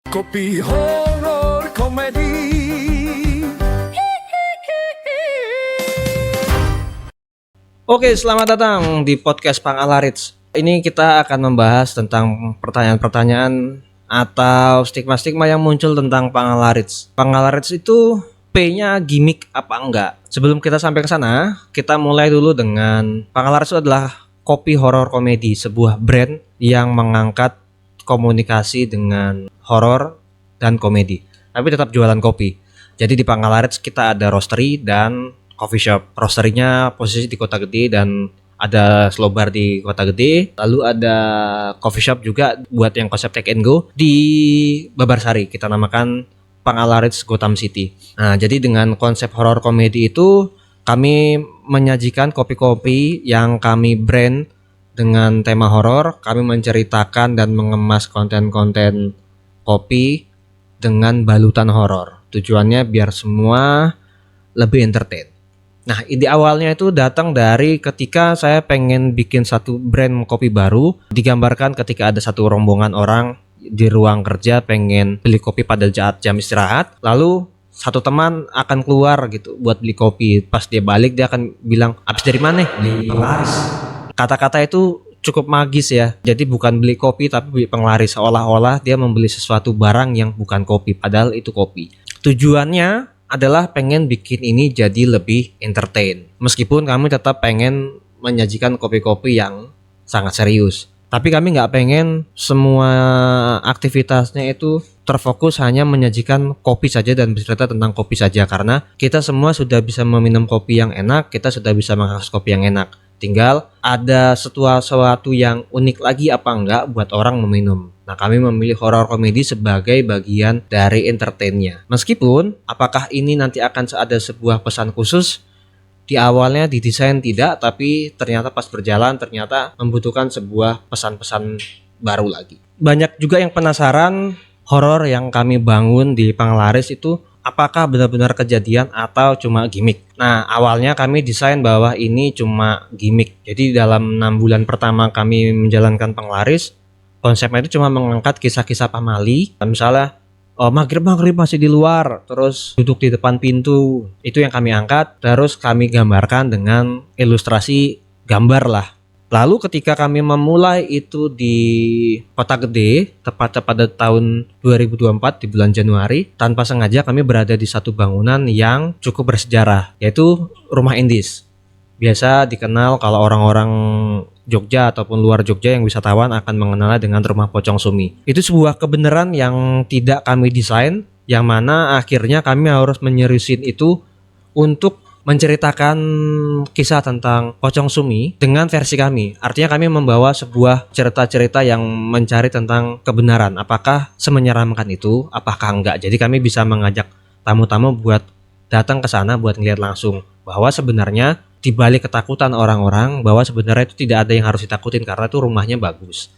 Kopi horor komedi. Oke, selamat datang di podcast Pangalarits. Ini kita akan membahas tentang pertanyaan-pertanyaan atau stigma-stigma yang muncul tentang Pangalarits. Pangalarits itu P-nya gimmick apa enggak? Sebelum kita sampai ke sana, kita mulai dulu dengan Pangalarits itu adalah kopi horor komedi, sebuah brand yang mengangkat komunikasi dengan horor dan komedi, tapi tetap jualan kopi. Jadi di Pangalarits kita ada roastery dan coffee shop. Roasterynya posisi di Kota Gede dan ada slow bar di Kota Gede. Lalu ada coffee shop juga buat yang konsep take and go di Babarsari. Kita namakan Pangalarits Gotham City. Nah, jadi dengan konsep horor komedi itu kami menyajikan kopi-kopi yang kami brand dengan tema horor. Kami menceritakan dan mengemas konten-konten kopi dengan balutan horor. Tujuannya biar semua lebih entertain. Nah, ide awalnya itu datang dari ketika saya pengen bikin satu brand kopi baru. Digambarkan ketika ada satu rombongan orang di ruang kerja pengen beli kopi pada saat jam istirahat. Lalu satu teman akan keluar gitu buat beli kopi. Pas dia balik dia akan bilang, "Habis dari mana?" "Beli Penglaris." Kata-kata itu cukup magis ya. Jadi bukan beli kopi tapi beli penglaris, seolah-olah dia membeli sesuatu barang yang bukan kopi padahal itu kopi. Tujuannya adalah pengen bikin ini jadi lebih entertain. Meskipun kami tetap pengen menyajikan kopi-kopi yang sangat serius. Tapi kami nggak pengen semua aktivitasnya itu terfokus hanya menyajikan kopi saja dan bercerita tentang kopi saja. Karena kita semua sudah bisa meminum kopi yang enak, kita sudah bisa mengakses kopi yang enak. Tinggal ada sesuatu yang unik lagi apa enggak buat orang meminum. Nah, kami memilih horror komedi sebagai bagian dari entertainnya. Meskipun apakah ini nanti akan ada sebuah pesan khusus, di awalnya didesain tidak, tapi ternyata pas berjalan ternyata membutuhkan sebuah pesan-pesan baru lagi. Banyak juga yang penasaran horor yang kami bangun di Pangalarits itu apakah benar-benar kejadian atau cuma gimmick. Nah, awalnya kami desain bahwa ini cuma gimmick. Jadi dalam 6 bulan pertama kami menjalankan Pangalarits, konsepnya itu cuma mengangkat kisah-kisah pamali. Misalnya maghrib masih di luar, terus duduk di depan pintu. Itu yang kami angkat, terus kami gambarkan dengan ilustrasi gambar lah. Lalu ketika kami memulai itu di Kota Gede, tepatnya pada tahun 2024 di bulan Januari, tanpa sengaja kami berada di satu bangunan yang cukup bersejarah, yaitu Rumah Indis. Biasa dikenal kalau orang-orang Jogja ataupun luar Jogja yang wisatawan akan mengenalnya dengan Rumah Pocong Sumi. Itu sebuah kebenaran yang tidak kami desain, yang mana akhirnya kami harus menyeriusin itu untuk menceritakan kisah tentang Pocong Sumi dengan versi kami. Artinya kami membawa sebuah cerita-cerita yang mencari tentang kebenaran. Apakah semenyeramkan itu? Apakah enggak? Jadi kami bisa mengajak tamu-tamu buat datang ke sana buat ngeliat langsung bahwa sebenarnya di balik ketakutan orang-orang, bahwa sebenarnya itu tidak ada yang harus ditakutin karena itu rumahnya bagus.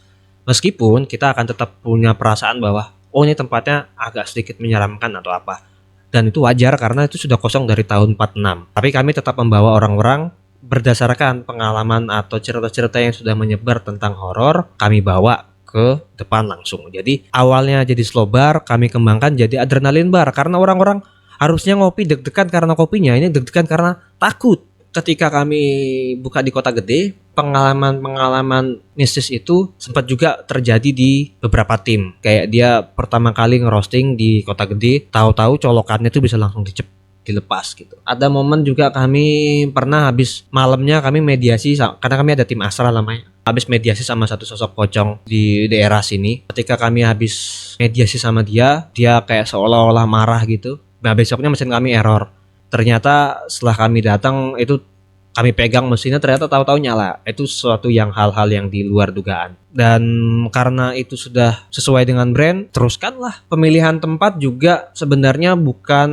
Meskipun kita akan tetap punya perasaan bahwa oh ini tempatnya agak sedikit menyeramkan atau apa. Dan itu wajar karena itu sudah kosong dari tahun 46. Tapi kami tetap membawa orang-orang berdasarkan pengalaman atau cerita-cerita yang sudah menyebar tentang horor, kami bawa ke depan langsung. Jadi awalnya jadi slow bar, kami kembangkan jadi adrenalin bar karena orang-orang harusnya ngopi deg-degan karena kopinya, ini deg-degan karena takut. Ketika kami buka di Kota Gede, pengalaman mistis itu sempat juga terjadi di beberapa tim. Kayak dia pertama kali ngerosting di Kota Gede, tahu-tahu colokannya itu bisa langsung dilepas gitu. Ada momen juga kami pernah habis malamnya kami mediasi, karena kami ada tim Astra namanya. Habis mediasi sama satu sosok pocong di daerah sini. Ketika kami habis mediasi sama dia kayak seolah-olah marah gitu. Nah, besoknya mesin kami error. Ternyata setelah kami datang itu kami pegang mesinnya ternyata tahu-tahu nyala. Itu sesuatu yang hal-hal yang di luar dugaan. Dan karena itu sudah sesuai dengan brand, teruskanlah. Pemilihan tempat juga sebenarnya bukan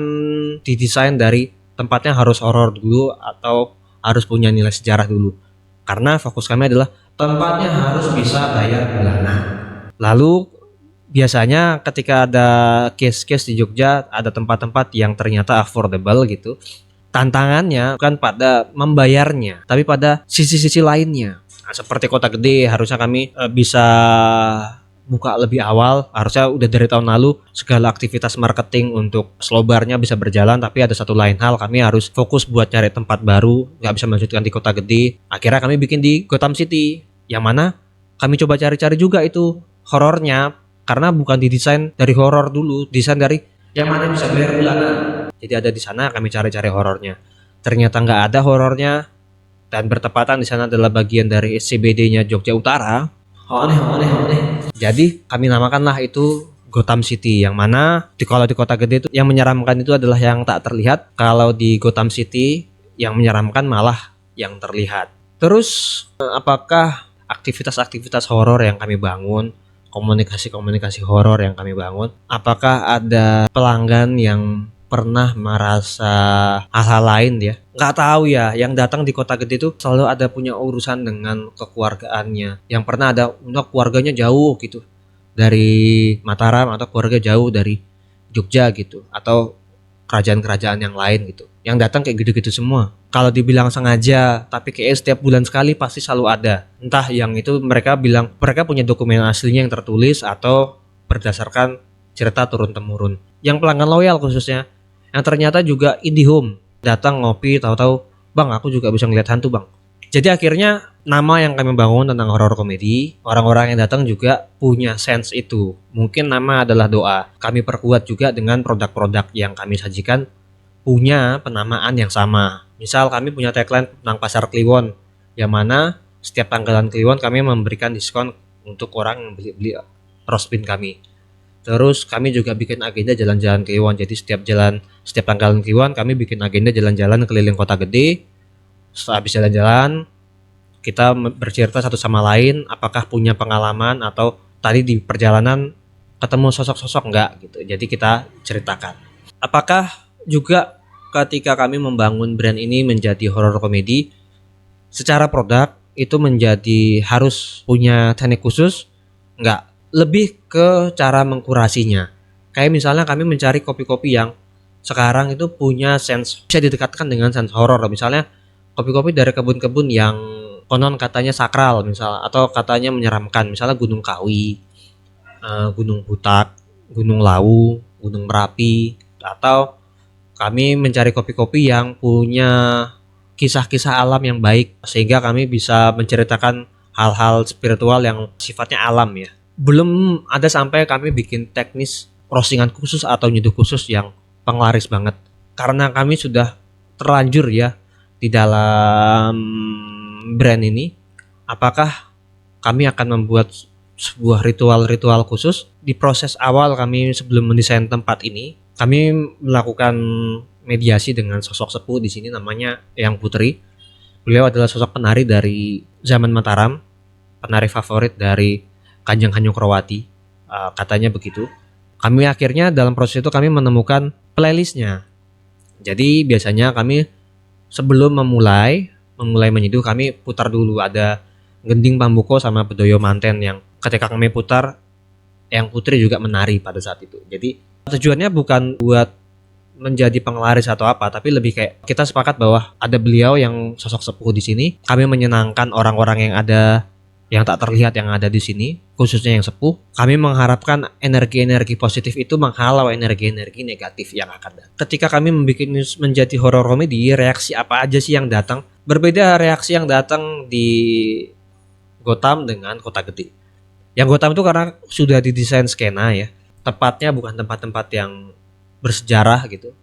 didesain dari tempatnya harus horor dulu atau harus punya nilai sejarah dulu. Karena fokus kami adalah tempatnya harus bisa bayar bulanan. Lalu biasanya ketika ada case-case di Jogja, ada tempat-tempat yang ternyata affordable gitu. Tantangannya bukan pada membayarnya, tapi pada sisi-sisi lainnya. Nah, seperti Kota Gede harusnya kami bisa buka lebih awal, harusnya udah dari tahun lalu segala aktivitas marketing untuk Slowbarnya bisa berjalan, tapi ada satu lain hal, kami harus fokus buat cari tempat baru, nggak bisa melanjutkan di kota gede. Akhirnya kami bikin di Gotham City, yang mana kami coba cari-cari juga itu horornya, karena bukan didesain dari horor dulu, desain dari yang mana bisa bayar bulanan. Jadi ada di sana kami cari-cari horornya. Ternyata nggak ada horornya, dan bertepatan di sana adalah bagian dari SCBD-nya Jogja Utara. Aneh. Jadi kami namakanlah itu Gotham City, yang mana kalau di kota gede itu yang menyeramkan itu adalah yang tak terlihat. Kalau di Gotham City yang menyeramkan malah yang terlihat. Terus apakah aktivitas-aktivitas horor yang kami bangun, komunikasi-komunikasi horor yang kami bangun, apakah ada pelanggan yang pernah merasa hal-hal lain ya? Nggak tahu ya, yang datang di kota gede itu selalu ada punya urusan dengan kekeluargaannya. Yang pernah ada keluarganya jauh gitu dari Mataram, atau keluarga jauh dari Jogja gitu, atau kerajaan-kerajaan yang lain gitu. Yang datang kayak gitu-gitu semua. Kalau dibilang sengaja, tapi kayak setiap bulan sekali pasti selalu ada. Entah yang itu mereka bilang mereka punya dokumen aslinya yang tertulis, atau berdasarkan cerita turun-temurun. Yang pelanggan loyal khususnya, yang ternyata juga IndiHome, datang ngopi, tahu-tahu, "Bang, aku juga bisa ngeliat hantu, Bang." Jadi akhirnya nama yang kami bangun tentang horror komedi, orang-orang yang datang juga punya sense itu. Mungkin nama adalah doa. Kami perkuat juga dengan produk-produk yang kami sajikan punya penamaan yang sama. Misal kami punya tagline tentang Pasar Kliwon, yang mana setiap tanggalan Kliwon kami memberikan diskon untuk orang yang beli roast beef kami. Terus kami juga bikin agenda jalan-jalan Kliwon. Jadi setiap tanggalan Kliwon kami bikin agenda jalan-jalan keliling kota gede. Setelah habis jalan-jalan, kita bercerita satu sama lain, apakah punya pengalaman atau tadi di perjalanan ketemu sosok-sosok enggak gitu. Jadi kita ceritakan. Apakah juga ketika kami membangun brand ini menjadi horror komedi, secara produk itu menjadi harus punya teknik khusus? Enggak. Lebih ke cara mengkurasinya. Kayak misalnya kami mencari kopi-kopi yang sekarang itu punya sense, bisa didekatkan dengan sense horor. Misalnya kopi-kopi dari kebun-kebun yang konon katanya sakral misalnya, atau katanya menyeramkan, misalnya Gunung Kawi, Gunung Butak, Gunung Lawu, Gunung Merapi. Atau kami mencari kopi-kopi yang punya kisah-kisah alam yang baik, sehingga kami bisa menceritakan hal-hal spiritual yang sifatnya alam ya. Belum ada sampai kami bikin teknis roastingan khusus atau nyeduh khusus yang penglaris banget, karena kami sudah terlanjur ya di dalam brand ini. Apakah kami akan membuat sebuah ritual-ritual khusus? Di proses awal kami sebelum mendesain tempat ini, kami melakukan mediasi dengan sosok sepuh di sini namanya Eyang Putri. Beliau adalah sosok penari dari zaman Mataram, penari favorit dari Kanjeng Hanyokroowati, katanya begitu. Kami akhirnya dalam proses itu kami menemukan playlistnya. Jadi biasanya kami sebelum memulai menyeduh, kami putar dulu ada Gending Pambuko sama Bedoyo Manten, yang ketika kami putar Eyang Putri juga menari pada saat itu. Jadi tujuannya bukan buat menjadi penglaris atau apa, tapi lebih kayak kita sepakat bahwa ada beliau yang sosok sepuh di sini. Kami menyenangkan orang-orang yang ada, yang tak terlihat yang ada di sini, khususnya yang sepuh. Kami mengharapkan energi-energi positif itu menghalau energi-energi negatif yang akan datang. Ketika kami membuat ini menjadi horror komedi, reaksi apa aja sih yang datang? Berbeda reaksi yang datang di Gotham dengan kota gede. Yang Gotham itu karena sudah didesain skena ya, tepatnya bukan tempat-tempat yang bersejarah gitu.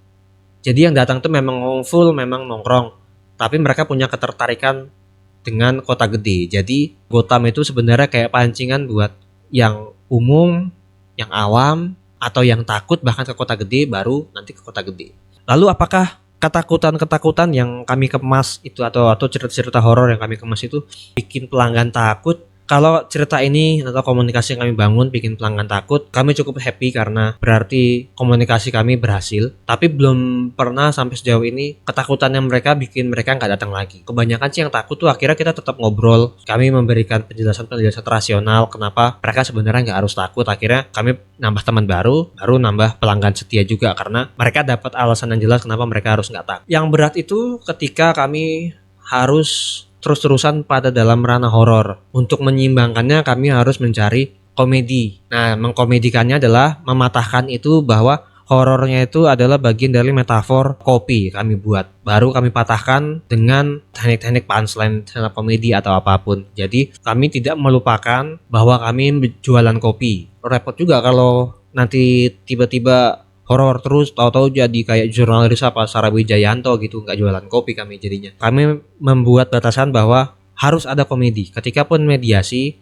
Jadi yang datang tuh memang full, memang nongkrong, tapi mereka punya ketertarikan dengan kota gede. Jadi Gotham itu sebenarnya kayak pancingan buat yang umum, yang awam, atau yang takut bahkan ke kota gede, baru nanti ke kota gede. Lalu apakah ketakutan-ketakutan yang kami kemas itu, atau cerita-cerita horor yang kami kemas itu bikin pelanggan takut? Kalau cerita ini atau komunikasi yang kami bangun bikin pelanggan takut, kami cukup happy karena berarti komunikasi kami berhasil. Tapi belum pernah sampai sejauh ini ketakutan yang mereka bikin mereka nggak datang lagi. Kebanyakan sih yang takut tuh akhirnya kita tetap ngobrol. Kami memberikan penjelasan-penjelasan rasional kenapa mereka sebenarnya nggak harus takut. Akhirnya kami nambah teman baru nambah pelanggan setia juga karena mereka dapat alasan yang jelas kenapa mereka harus nggak takut. Yang berat itu ketika kami harus terus-terusan pada dalam ranah horor. Untuk menyeimbangkannya kami harus mencari komedi. Nah, mengkomedikannya adalah mematahkan itu bahwa horornya itu adalah bagian dari metafor kopi kami buat. Baru kami patahkan dengan teknik-teknik punchline stand up komedi atau apapun. Jadi kami tidak melupakan bahwa kami jualan kopi. Repot juga kalau nanti tiba-tiba horor terus, tahu-tahu jadi kayak jurnalis apa Sarah Wijayanto gitu, nggak jualan kopi kami jadinya. Kami membuat batasan bahwa harus ada komedi. Ketika pun mediasi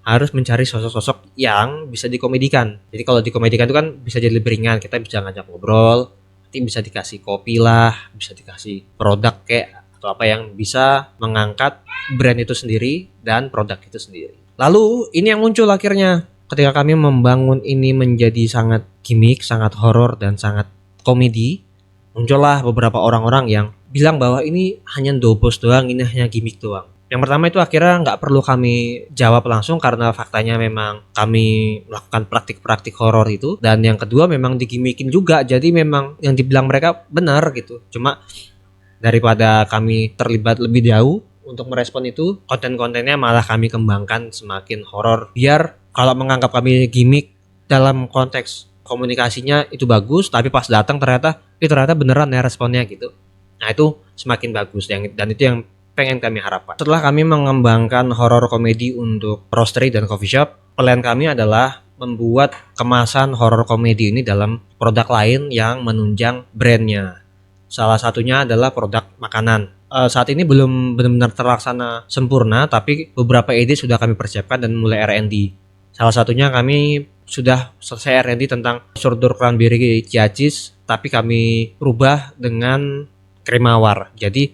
harus mencari sosok-sosok yang bisa dikomedikan. Jadi kalau dikomedikan itu kan bisa jadi lebih ringan, kita bisa ngajak ngobrol, nanti bisa dikasih kopi lah, bisa dikasih produk kayak atau apa yang bisa mengangkat brand itu sendiri dan produk itu sendiri. Lalu ini yang muncul akhirnya ketika kami membangun ini menjadi sangat gimmick, sangat horor dan sangat komedi, muncullah beberapa orang-orang yang bilang bahwa ini hanya dobos doang, ini hanya gimmick doang. Yang pertama itu akhirnya nggak perlu kami jawab langsung karena faktanya memang kami melakukan praktik-praktik horor itu. Dan yang kedua memang digimikin juga, jadi memang yang dibilang mereka benar gitu. Cuma daripada kami terlibat lebih jauh untuk merespon itu, konten-kontennya malah kami kembangkan semakin horor. Biar kalau menganggap kami gimmick dalam konteks komunikasinya itu bagus, tapi pas datang ternyata beneran ya responnya gitu. Nah itu semakin bagus dan itu yang pengen kami harapkan. Setelah kami mengembangkan horor komedi untuk roastery dan coffee shop, plan kami adalah membuat kemasan horor komedi ini dalam produk lain yang menunjang brandnya. Salah satunya adalah produk makanan. Saat ini belum benar-benar terlaksana sempurna, tapi beberapa ide sudah kami persiapkan dan mulai R&D. Salah satunya kami sudah selesai R&D tentang sourdough cranberry chia cheese, tapi kami rubah dengan krim mawar. Jadi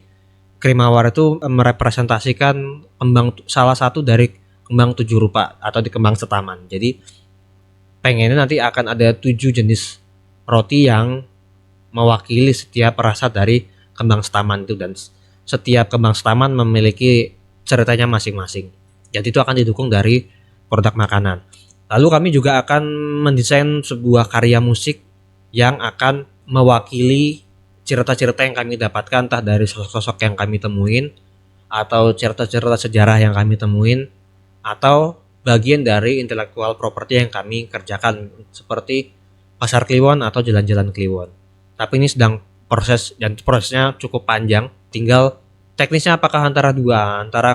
krim mawar itu merepresentasikan salah satu dari kembang 7 rupa atau di kembang setaman. Jadi pengennya nanti akan ada 7 jenis roti yang mewakili setiap rasa dari kembang setaman itu, dan setiap kembang setaman memiliki ceritanya masing-masing. Jadi itu akan didukung dari produk makanan. Lalu kami juga akan mendesain sebuah karya musik yang akan mewakili cerita-cerita yang kami dapatkan entah dari sosok-sosok yang kami temuin atau cerita-cerita sejarah yang kami temuin atau bagian dari intellectual property yang kami kerjakan seperti Pasar Kliwon atau Jalan-Jalan Kliwon. Tapi ini sedang proses dan prosesnya cukup panjang. Tinggal teknisnya apakah antara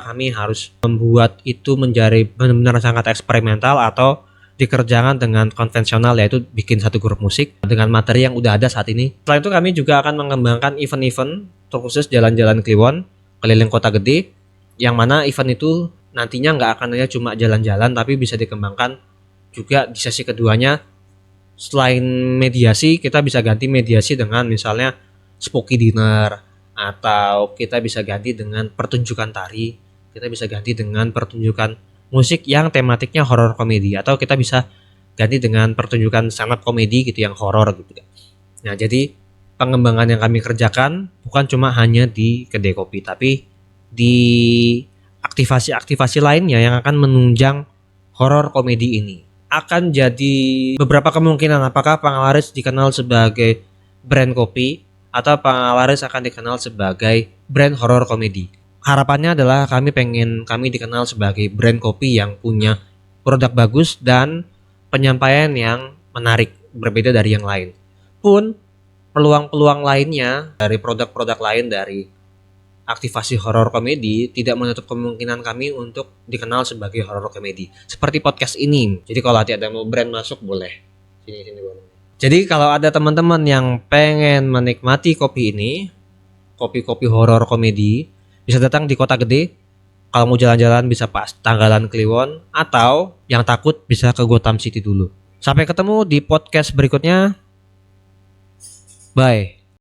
kami harus membuat itu menjadi benar-benar sangat eksperimental atau dikerjakan dengan konvensional, yaitu bikin satu grup musik dengan materi yang udah ada saat ini. Selain itu kami juga akan mengembangkan event-event terkhusus Jalan-Jalan Kliwon keliling kota gede, yang mana event itu nantinya nggak akan hanya cuma jalan-jalan, tapi bisa dikembangkan juga di sesi keduanya. Selain mediasi, kita bisa ganti mediasi dengan misalnya spooky dinner, atau kita bisa ganti dengan pertunjukan tari, kita bisa ganti dengan pertunjukan musik yang tematiknya horror komedi, atau kita bisa ganti dengan pertunjukan stand up komedi gitu yang horror gitu. Nah, jadi pengembangan yang kami kerjakan bukan cuma hanya di kedai kopi, tapi di aktivasi-aktivasi lainnya yang akan menunjang horror komedi ini. Akan jadi beberapa kemungkinan, apakah Pangalaris dikenal sebagai brand kopi atau Pangalaris akan dikenal sebagai brand horror komedi. Harapannya adalah kami dikenal sebagai brand kopi yang punya produk bagus dan penyampaian yang menarik, berbeda dari yang lain. Pun peluang-peluang lainnya dari produk-produk lain dari aktivasi horror komedi tidak menutup kemungkinan kami untuk dikenal sebagai horror komedi. Seperti podcast ini. Jadi kalau ada mau brand masuk boleh. Sini boleh. Jadi kalau ada teman-teman yang pengen menikmati kopi ini, kopi-kopi horror komedi, bisa datang di Kota Gede. Kalau mau jalan-jalan bisa pas Tanggalan Kliwon, atau yang takut bisa ke Gotham City dulu. Sampai ketemu di podcast berikutnya. Bye.